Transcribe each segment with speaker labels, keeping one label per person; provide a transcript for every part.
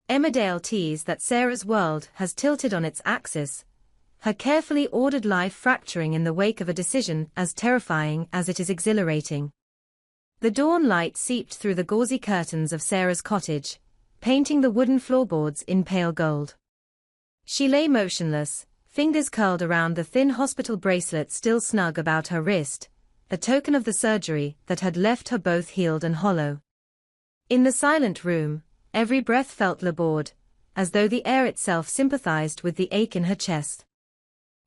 Speaker 1: Emmerdale teased that Sarah's world has tilted on its axis, her carefully ordered life fracturing in the wake of a decision as terrifying as it is exhilarating. The dawn light seeped through the gauzy curtains of Sarah's cottage, painting the wooden floorboards in pale gold. She lay motionless, fingers curled around the thin hospital bracelet still snug about her wrist, a token of the surgery that had left her both healed and hollow. In the silent room, every breath felt labored, as though the air itself sympathized with the ache in her chest.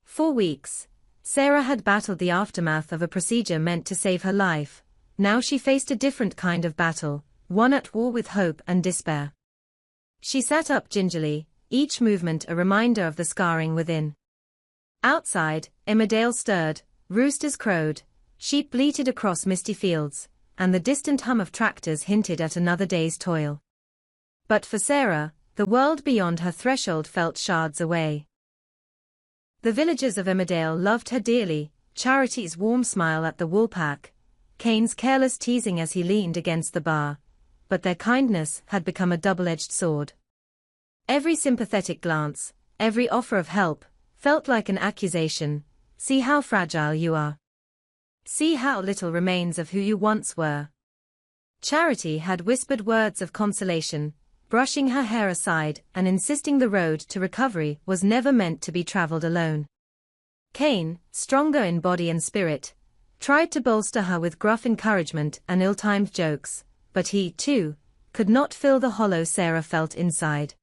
Speaker 1: For weeks, Sarah had battled the aftermath of a procedure meant to save her life. Now she faced a different kind of battle, one at war with hope and despair. She sat up gingerly, each movement a reminder of the scarring within. Outside, Emmerdale stirred, roosters crowed, sheep bleated across misty fields, and the distant hum of tractors hinted at another day's toil. But for Sarah, the world beyond her threshold felt shards away. The villagers of Emmerdale loved her dearly, Charity's warm smile at the woolpack, Kane's careless teasing as he leaned against the bar, but their kindness had become a double-edged sword. Every sympathetic glance, every offer of help, felt like an accusation. See how fragile you are. See how little remains of who you once were. Charity had whispered words of consolation, brushing her hair aside and insisting the road to recovery was never meant to be traveled alone. Kane, stronger in body and spirit, tried to bolster her with gruff encouragement and ill-timed jokes, but he, too, could not fill the hollow Sarah felt inside.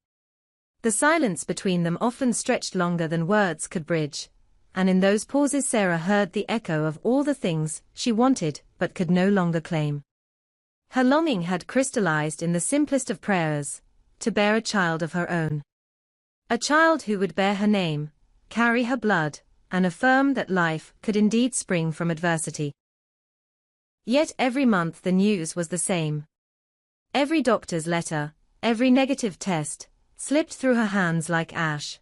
Speaker 1: The silence between them often stretched longer than words could bridge, and in those pauses Sarah heard the echo of all the things she wanted but could no longer claim. Her longing had crystallized in the simplest of prayers, to bear a child of her own. A child who would bear her name, carry her blood, and affirm that life could indeed spring from adversity. Yet every month the news was the same. Every doctor's letter, every negative test, slipped through her hands like ash.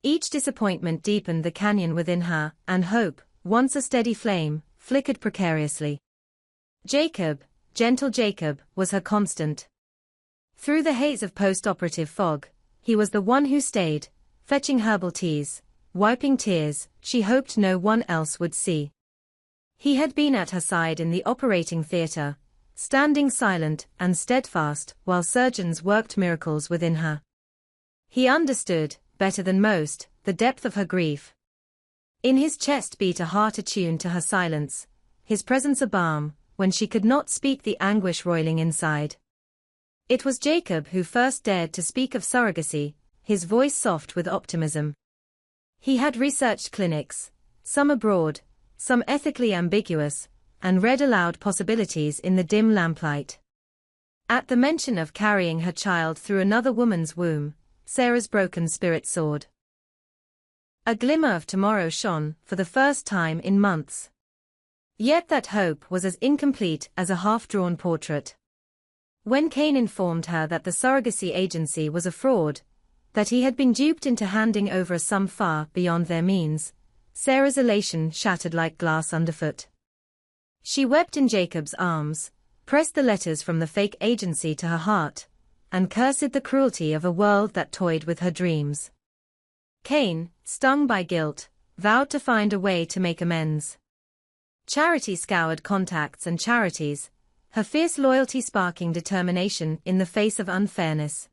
Speaker 1: Each disappointment deepened the canyon within her, and hope, once a steady flame, flickered precariously. Jacob, gentle Jacob, was her constant. Through the haze of post-operative fog, he was the one who stayed, fetching herbal teas, wiping tears she hoped no one else would see. He had been at her side in the operating theater, standing silent and steadfast while surgeons worked miracles within her. He understood, better than most, the depth of her grief. In his chest beat a heart attuned to her silence, his presence a balm, when she could not speak the anguish roiling inside. It was Jacob who first dared to speak of surrogacy, his voice soft with optimism. He had researched clinics, some abroad, some ethically ambiguous, and read aloud possibilities in the dim lamplight. At the mention of carrying her child through another woman's womb, Sarah's broken spirit soared. A glimmer of tomorrow shone for the first time in months. Yet that hope was as incomplete as a half-drawn portrait. When Kane informed her that the surrogacy agency was a fraud, that he had been duped into handing over a sum far beyond their means, Sarah's elation shattered like glass underfoot. She wept in Jacob's arms, pressed the letters from the fake agency to her heart, and cursed the cruelty of a world that toyed with her dreams. Kane, stung by guilt, vowed to find a way to make amends. Charity scoured contacts and charities, her fierce loyalty sparking determination in the face of unfairness.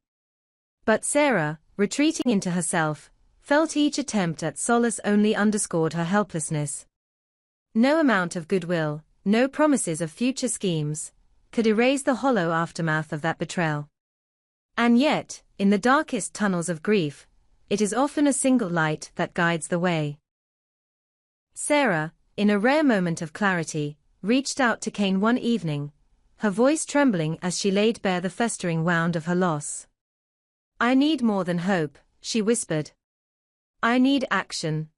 Speaker 1: But Sarah, retreating into herself, felt each attempt at solace only underscored her helplessness. No amount of goodwill, no promises of future schemes, could erase the hollow aftermath of that betrayal. And yet, in the darkest tunnels of grief, it is often a single light that guides the way. Sarah, in a rare moment of clarity, reached out to Kane one evening, her voice trembling as she laid bare the festering wound of her loss. "I need more than hope," she whispered. "I need action."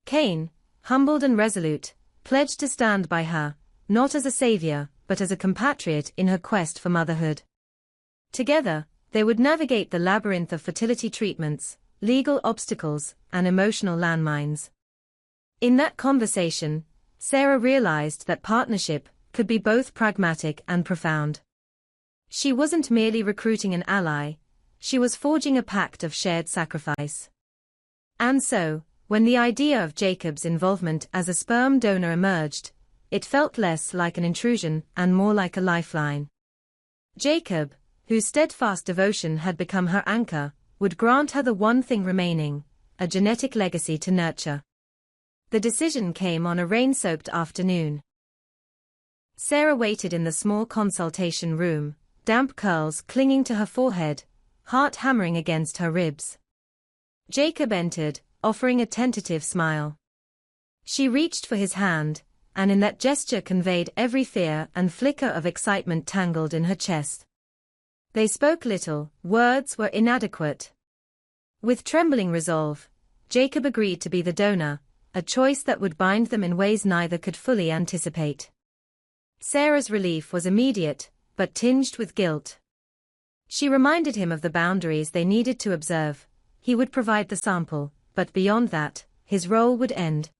Speaker 1: Kane, humbled and resolute, pledged to stand by her, not as a savior, but as a compatriot in her quest for motherhood. Together, they would navigate the labyrinth of fertility treatments, legal obstacles, and emotional landmines. In that conversation, Sarah realized that partnership could be both pragmatic and profound. She wasn't merely recruiting an ally, She was forging a pact of shared sacrifice. And so, when the idea of Jacob's involvement as a sperm donor emerged, it felt less like an intrusion and more like a lifeline. Jacob, whose steadfast devotion had become her anchor, would grant her the one thing remaining, a genetic legacy to nurture. The decision came on a rain-soaked afternoon. Sarah waited in the small consultation room, damp curls clinging to her forehead, heart hammering against her ribs. Jacob entered, offering a tentative smile. She reached for his hand, and in that gesture conveyed every fear and flicker of excitement tangled in her chest. They spoke little, words were inadequate. With trembling resolve, Jacob agreed to be the donor, a choice that would bind them in ways neither could fully anticipate. Sarah's relief was immediate, but tinged with guilt. She reminded him of the boundaries they needed to observe. He would provide the sample, but beyond that, his role would end.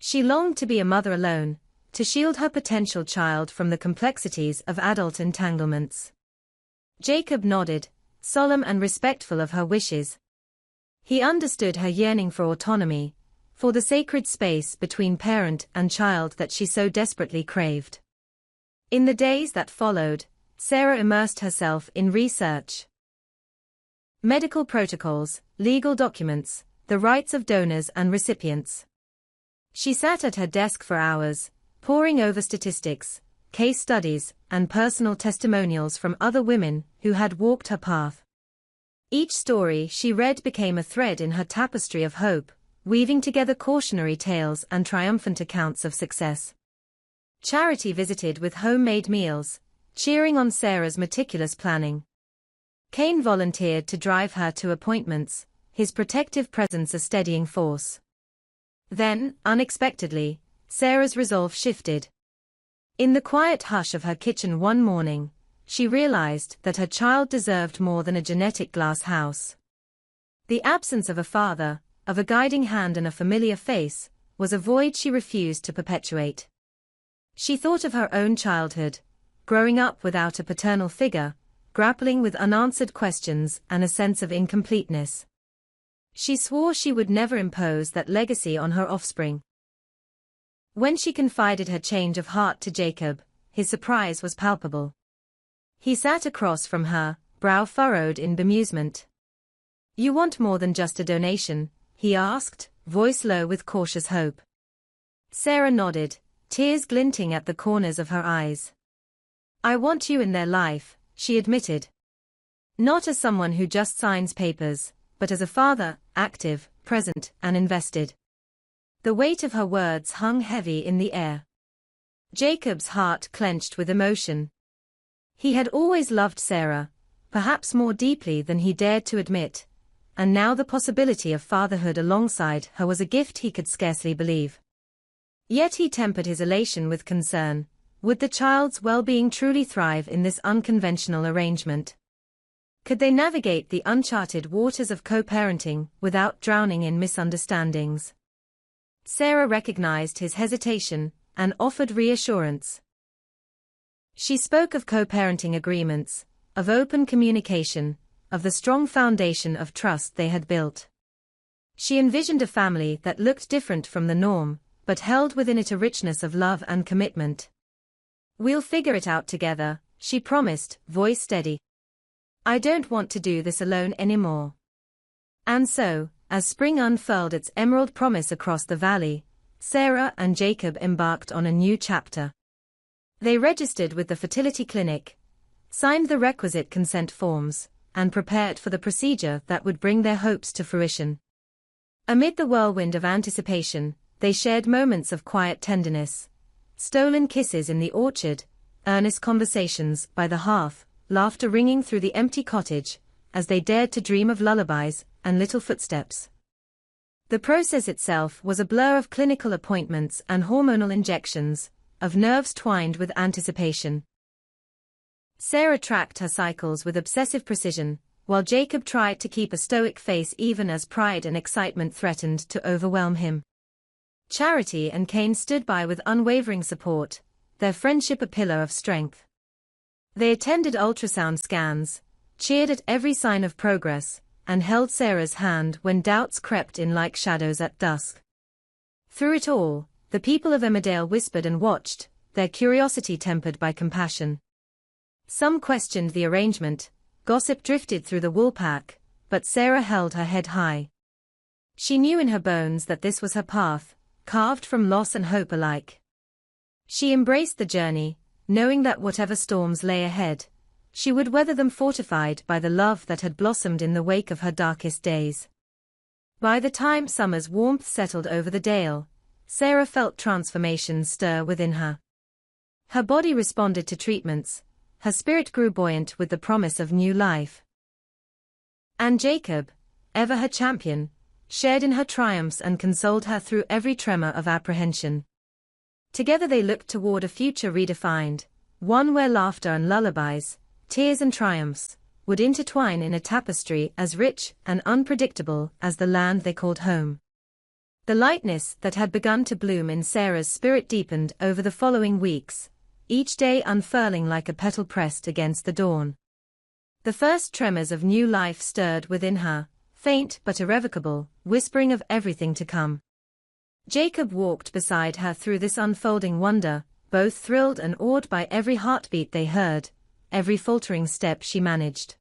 Speaker 1: She longed to be a mother alone, to shield her potential child from the complexities of adult entanglements. Jacob nodded, solemn and respectful of her wishes. He understood her yearning for autonomy, for the sacred space between parent and child that she so desperately craved. In the days that followed, Sarah immersed herself in research. Medical protocols, legal documents, the rights of donors and recipients. She sat at her desk for hours, poring over statistics, case studies, and personal testimonials from other women who had walked her path. Each story she read became a thread in her tapestry of hope, weaving together cautionary tales and triumphant accounts of success. Charity visited with homemade meals, cheering on Sarah's meticulous planning. Cain volunteered to drive her to appointments, his protective presence a steadying force. Then, unexpectedly, Sarah's resolve shifted. In the quiet hush of her kitchen one morning, she realized that her child deserved more than a genetic glass house. The absence of a father, of a guiding hand and a familiar face, was a void she refused to perpetuate. She thought of her own childhood, growing up without a paternal figure, grappling with unanswered questions and a sense of incompleteness. She swore she would never impose that legacy on her offspring. When she confided her change of heart to Jacob, his surprise was palpable. He sat across from her, brow furrowed in bemusement. "You want more than just a donation?" he asked, voice low with cautious hope. Sarah nodded, tears glinting at the corners of her eyes. "I want you in their life," she admitted. "Not as someone who just signs papers, but as a father, active, present, and invested." The weight of her words hung heavy in the air. Jacob's heart clenched with emotion. He had always loved Sarah, perhaps more deeply than he dared to admit, and now the possibility of fatherhood alongside her was a gift he could scarcely believe. Yet he tempered his elation with concern. Would the child's well-being truly thrive in this unconventional arrangement? Could they navigate the uncharted waters of co-parenting without drowning in misunderstandings? Sarah recognized his hesitation and offered reassurance. She spoke of co-parenting agreements, of open communication, of the strong foundation of trust they had built. She envisioned a family that looked different from the norm, but held within it a richness of love and commitment. "We'll figure it out together," she promised, voice steady. "I don't want to do this alone anymore." And so, as spring unfurled its emerald promise across the valley, Sarah and Jacob embarked on a new chapter. They registered with the fertility clinic, signed the requisite consent forms, and prepared for the procedure that would bring their hopes to fruition. Amid the whirlwind of anticipation, they shared moments of quiet tenderness, stolen kisses in the orchard, earnest conversations by the hearth, laughter ringing through the empty cottage, as they dared to dream of lullabies and little footsteps. The process itself was a blur of clinical appointments and hormonal injections, of nerves twined with anticipation. Sarah tracked her cycles with obsessive precision, while Jacob tried to keep a stoic face even as pride and excitement threatened to overwhelm him. Charity and Cain stood by with unwavering support, their friendship a pillar of strength. They attended ultrasound scans, cheered at every sign of progress, and held Sarah's hand when doubts crept in like shadows at dusk. Through it all, the people of Emmerdale whispered and watched, their curiosity tempered by compassion. Some questioned the arrangement, gossip drifted through the woolpack, but Sarah held her head high. She knew in her bones that this was her path, carved from loss and hope alike. She embraced the journey, knowing that whatever storms lay ahead, she would weather them fortified by the love that had blossomed in the wake of her darkest days. By the time summer's warmth settled over the dale, Sarah felt transformation stir within her. Her body responded to treatments, her spirit grew buoyant with the promise of new life. And Jacob, ever her champion, shared in her triumphs and consoled her through every tremor of apprehension. Together they looked toward a future redefined, one where laughter and lullabies, tears and triumphs, would intertwine in a tapestry as rich and unpredictable as the land they called home. The lightness that had begun to bloom in Sarah's spirit deepened over the following weeks, each day unfurling like a petal pressed against the dawn. The first tremors of new life stirred within her, faint but irrevocable, whispering of everything to come. Jacob walked beside her through this unfolding wonder, both thrilled and awed by every heartbeat they heard, every faltering step she managed.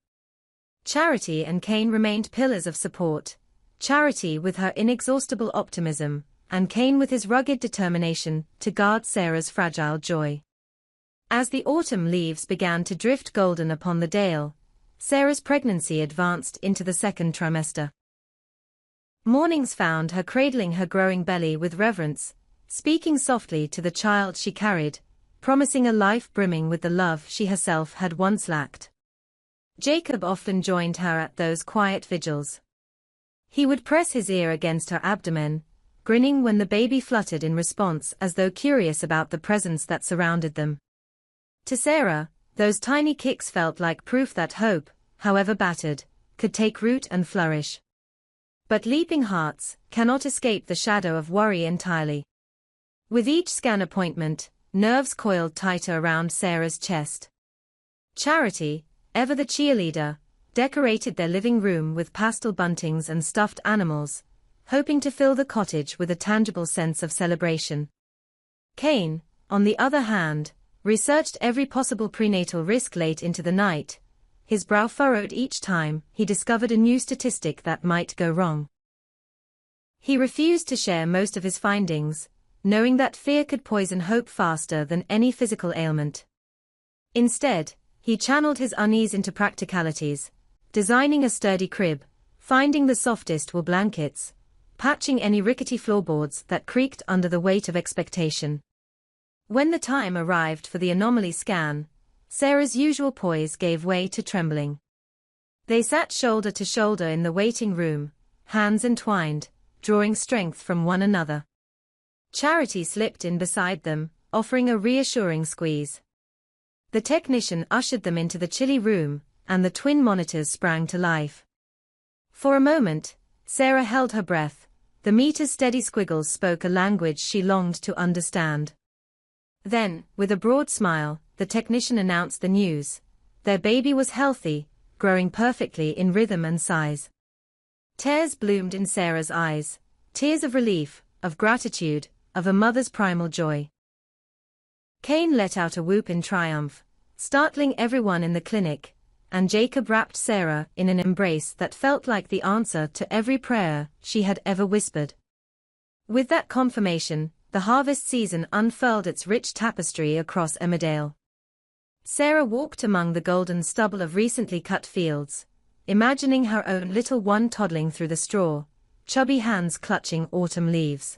Speaker 1: Charity and Cain remained pillars of support, Charity with her inexhaustible optimism, and Cain with his rugged determination to guard Sarah's fragile joy. As the autumn leaves began to drift golden upon the dale, Sarah's pregnancy advanced into the second trimester. Mornings found her cradling her growing belly with reverence, speaking softly to the child she carried, promising a life brimming with the love she herself had once lacked. Jacob often joined her at those quiet vigils. He would press his ear against her abdomen, grinning when the baby fluttered in response as though curious about the presence that surrounded them. To Sarah, those tiny kicks felt like proof that hope, however battered, could take root and flourish. But leaping hearts cannot escape the shadow of worry entirely. With each scan appointment, nerves coiled tighter around Sarah's chest. Charity, ever the cheerleader, decorated their living room with pastel buntings and stuffed animals, hoping to fill the cottage with a tangible sense of celebration. Cain, on the other hand, researched every possible prenatal risk late into the night, his brow furrowed each time he discovered a new statistic that might go wrong. He refused to share most of his findings, knowing that fear could poison hope faster than any physical ailment. Instead, he channeled his unease into practicalities, designing a sturdy crib, finding the softest wool blankets, patching any rickety floorboards that creaked under the weight of expectation. When the time arrived for the anomaly scan, Sarah's usual poise gave way to trembling. They sat shoulder to shoulder in the waiting room, hands entwined, drawing strength from one another. Charity slipped in beside them, offering a reassuring squeeze. The technician ushered them into the chilly room, and the twin monitors sprang to life. For a moment, Sarah held her breath, the meter's steady squiggles spoke a language she longed to understand. Then, with a broad smile, the technician announced the news. Their baby was healthy, growing perfectly in rhythm and size. Tears bloomed in Sarah's eyes, tears of relief, of gratitude, of a mother's primal joy. Cain let out a whoop in triumph, startling everyone in the clinic, and Jacob wrapped Sarah in an embrace that felt like the answer to every prayer she had ever whispered. With that confirmation, the harvest season unfurled its rich tapestry across Emmerdale. Sarah walked among the golden stubble of recently cut fields, imagining her own little one toddling through the straw, chubby hands clutching autumn leaves.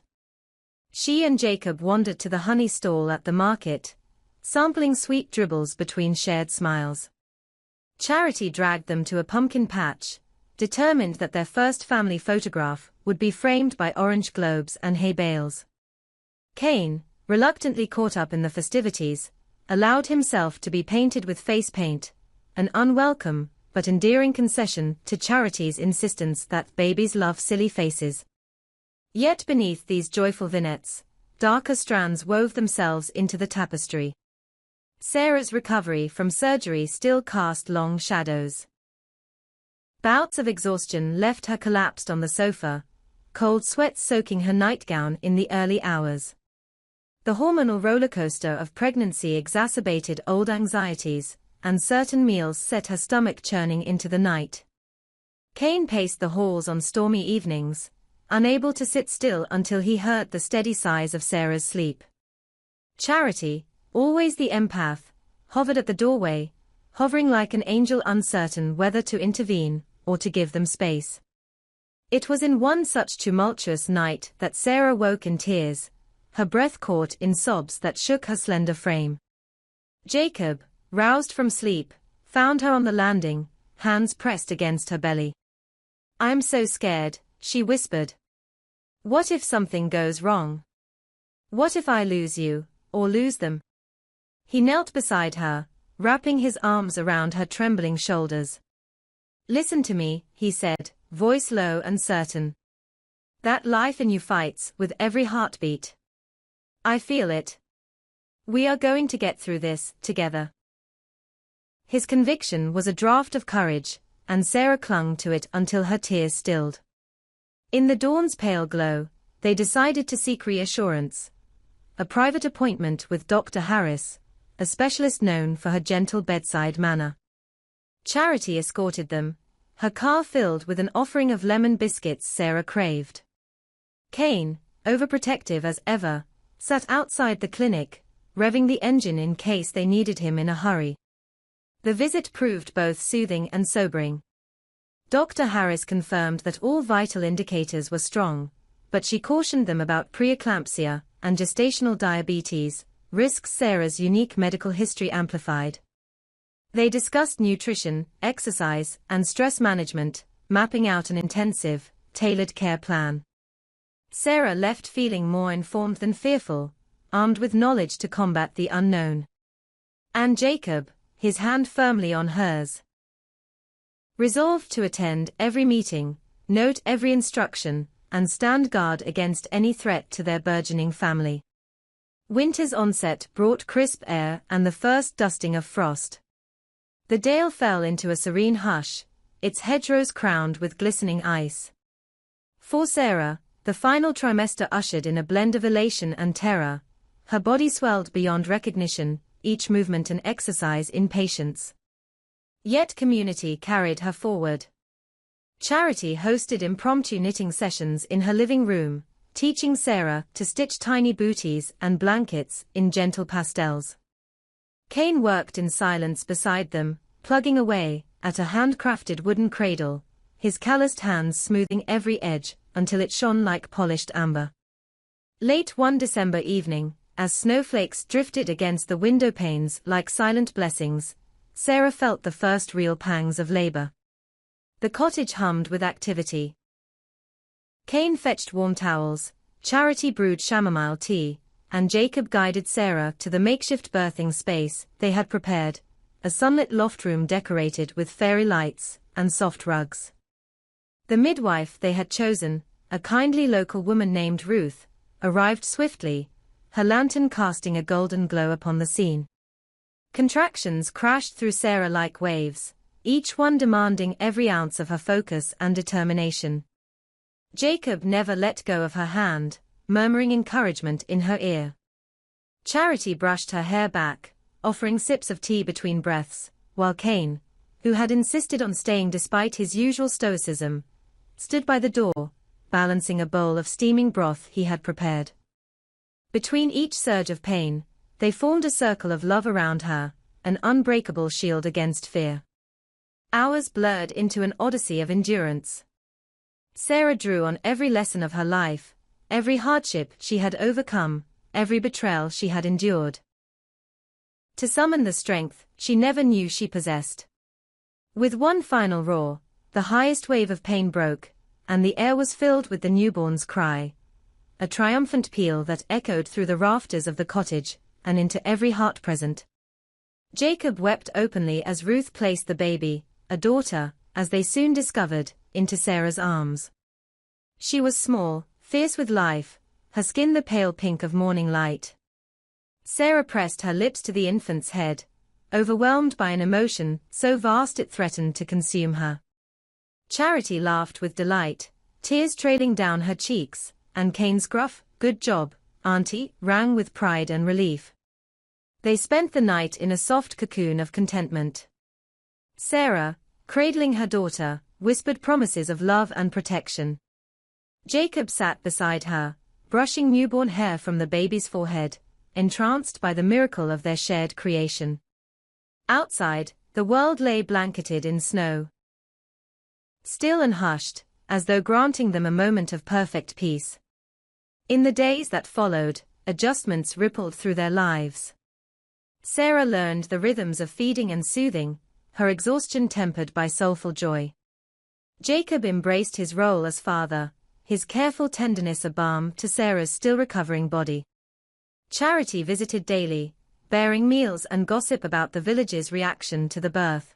Speaker 1: She and Jacob wandered to the honey stall at the market, sampling sweet dribbles between shared smiles. Charity dragged them to a pumpkin patch, determined that their first family photograph would be framed by orange globes and hay bales. Cain, reluctantly caught up in the festivities, allowed himself to be painted with face paint, an unwelcome but endearing concession to Charity's insistence that babies love silly faces. Yet beneath these joyful vignettes, darker strands wove themselves into the tapestry. Sarah's recovery from surgery still cast long shadows. Bouts of exhaustion left her collapsed on the sofa, cold sweats soaking her nightgown in the early hours. The hormonal rollercoaster of pregnancy exacerbated old anxieties, and certain meals set her stomach churning into the night. Kane paced the halls on stormy evenings, unable to sit still until he heard the steady sighs of Sarah's sleep. Charity, always the empath, hovered at the doorway, hovering like an angel, uncertain whether to intervene or to give them space. It was in one such tumultuous night that Sarah woke in tears, her breath caught in sobs that shook her slender frame. Jacob, roused from sleep, found her on the landing, hands pressed against her belly. "I'm so scared," she whispered. "What if something goes wrong? What if I lose you, or lose them?" He knelt beside her, wrapping his arms around her trembling shoulders. "Listen to me," he said, voice low and certain. "That life in you fights with every heartbeat. I feel it. We are going to get through this, together." His conviction was a draught of courage, and Sarah clung to it until her tears stilled. In the dawn's pale glow, they decided to seek reassurance. A private appointment with Dr. Harris, a specialist known for her gentle bedside manner. Charity escorted them, her car filled with an offering of lemon biscuits Sarah craved. Kane, overprotective as ever, sat outside the clinic, revving the engine in case they needed him in a hurry. The visit proved both soothing and sobering. Dr. Harris confirmed that all vital indicators were strong, but she cautioned them about preeclampsia and gestational diabetes, risks Sarah's unique medical history amplified. They discussed nutrition, exercise, and stress management, mapping out an intensive, tailored care plan. Sarah left feeling more informed than fearful, armed with knowledge to combat the unknown. And Jacob, his hand firmly on hers, resolved to attend every meeting, note every instruction, and stand guard against any threat to their burgeoning family. Winter's onset brought crisp air and the first dusting of frost. The dale fell into a serene hush, its hedgerows crowned with glistening ice. For Sarah, the final trimester ushered in a blend of elation and terror. Her body swelled beyond recognition, each movement an exercise in patience. Yet community carried her forward. Charity hosted impromptu knitting sessions in her living room, teaching Sarah to stitch tiny booties and blankets in gentle pastels. Kane worked in silence beside them, plugging away at a handcrafted wooden cradle, his calloused hands smoothing every edge until it shone like polished amber. Late one December evening, as snowflakes drifted against the window panes like silent blessings, Sarah felt the first real pangs of labor. The cottage hummed with activity. Kane fetched warm towels, Charity brewed chamomile tea, and Jacob guided Sarah to the makeshift birthing space they had prepared, a sunlit loft room decorated with fairy lights and soft rugs. The midwife they had chosen, a kindly local woman named Ruth, arrived swiftly, her lantern casting a golden glow upon the scene. Contractions crashed through Sarah like waves, each one demanding every ounce of her focus and determination. Jacob never let go of her hand, murmuring encouragement in her ear. Charity brushed her hair back, offering sips of tea between breaths, while Kane, who had insisted on staying despite his usual stoicism, stood by the door, balancing a bowl of steaming broth he had prepared. Between each surge of pain, they formed a circle of love around her, an unbreakable shield against fear. Hours blurred into an odyssey of endurance. Sarah drew on every lesson of her life, every hardship she had overcome, every betrayal she had endured, to summon the strength she never knew she possessed. With one final roar, the highest wave of pain broke, and the air was filled with the newborn's cry, a triumphant peal that echoed through the rafters of the cottage and into every heart present. Jacob wept openly as Ruth placed the baby, a daughter, as they soon discovered, into Sarah's arms. She was small, fierce with life, her skin the pale pink of morning light. Sarah pressed her lips to the infant's head, overwhelmed by an emotion so vast it threatened to consume her. Charity laughed with delight, tears trailing down her cheeks, and Kane's gruff, "Good job, Auntie," rang with pride and relief. They spent the night in a soft cocoon of contentment. Sarah, cradling her daughter, whispered promises of love and protection. Jacob sat beside her, brushing newborn hair from the baby's forehead, entranced by the miracle of their shared creation. Outside, the world lay blanketed in snow. Still and hushed, as though granting them a moment of perfect peace. In the days that followed, adjustments rippled through their lives. Sarah learned the rhythms of feeding and soothing, her exhaustion tempered by soulful joy. Jacob embraced his role as father, his careful tenderness a balm to Sarah's still recovering body. Charity visited daily, bearing meals and gossip about the village's reaction to the birth.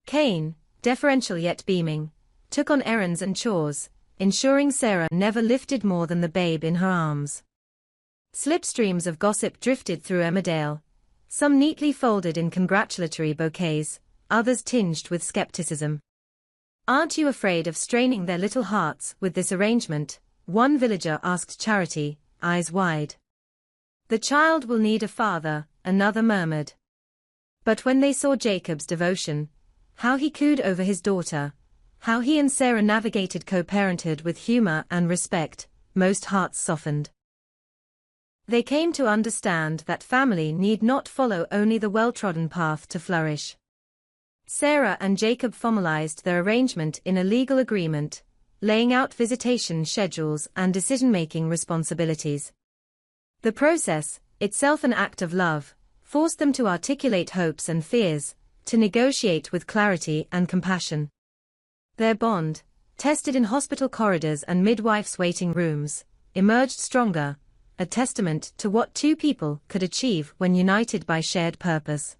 Speaker 1: Kane, deferential yet beaming, took on errands and chores, ensuring Sarah never lifted more than the babe in her arms. Slipstreams of gossip drifted through Emmerdale, some neatly folded in congratulatory bouquets, others tinged with skepticism. "Aren't you afraid of straining their little hearts with this arrangement?" one villager asked Charity, eyes wide. "The child will need a father," another murmured. But when they saw Jacob's devotion, how he cooed over his daughter, how he and Sarah navigated co-parenthood with humor and respect, most hearts softened. They came to understand that family need not follow only the well-trodden path to flourish. Sarah and Jacob formalized their arrangement in a legal agreement, laying out visitation schedules and decision-making responsibilities. The process, itself an act of love, forced them to articulate hopes and fears, to negotiate with clarity and compassion. Their bond, tested in hospital corridors and midwives' waiting rooms, emerged stronger, a testament to what two people could achieve when united by shared purpose.